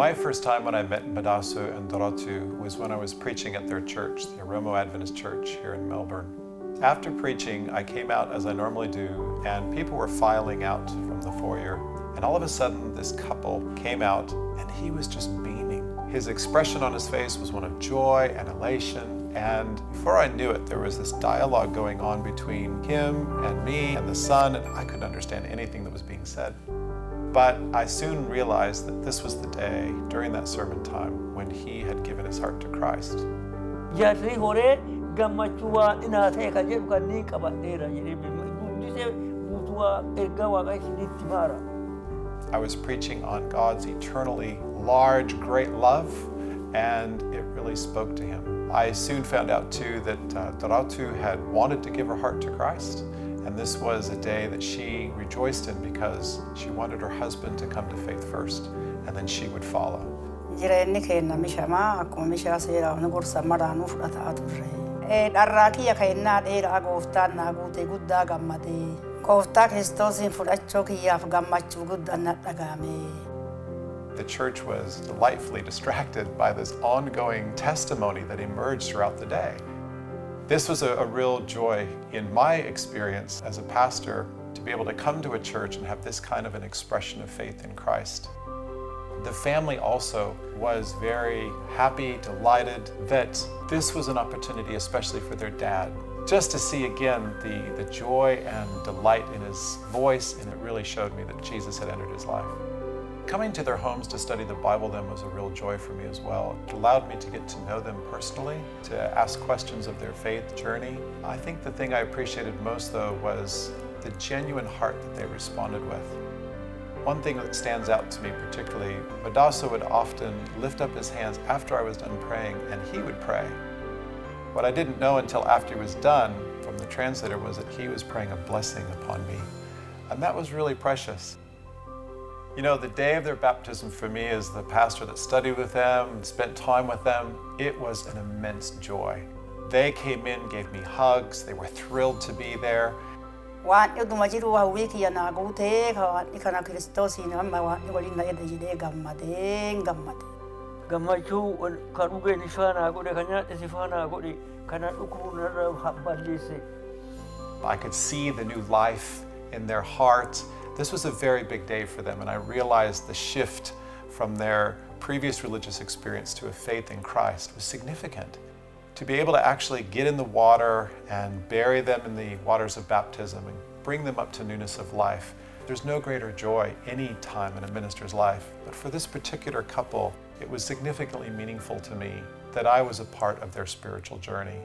My first time when I met Madasu and Doratu was when I was preaching at their church, the Oromo Adventist Church here in Melbourne. After preaching, I came out as I normally do, and people were filing out from the foyer. And all of a sudden, this couple came out, and he was just beaming. His expression on his face was one of joy and elation. And before I knew it, there was this dialogue going on between him and me and the son, and I couldn't understand anything that was being said. But I soon realized that this was the day during that sermon time when he had given his heart to Christ. I was preaching on God's eternally large, great love, and it really spoke to him. I soon found out too that Doratu had wanted to give her heart to Christ. And this was a day that she rejoiced in because she wanted her husband to come to faith first, and then she would follow. The church was delightfully distracted by this ongoing testimony that emerged throughout the day. This was a real joy in my experience as a pastor to be able to come to a church and have this kind of an expression of faith in Christ. The family also was very happy, delighted that this was an opportunity, especially for their dad, just to see again the joy and delight in his voice, and it really showed me that Jesus had entered his life. Coming to their homes to study the Bible then was a real joy for me as well. It allowed me to get to know them personally, to ask questions of their faith journey. I think the thing I appreciated most though was the genuine heart that they responded with. One thing that stands out to me particularly, Madasu would often lift up his hands after I was done praying, and he would pray. What I didn't know until after he was done from the translator was that he was praying a blessing upon me. And that was really precious. You know, the day of their baptism for me as the pastor that studied with them, spent time with them, it was an immense joy. They came in, gave me hugs, they were thrilled to be there. I could see the new life in their heart. This was a very big day for them, and I realized the shift from their previous religious experience to a faith in Christ was significant. To be able to actually get in the water and bury them in the waters of baptism and bring them up to newness of life, there's no greater joy any time in a minister's life. But for this particular couple, it was significantly meaningful to me that I was a part of their spiritual journey.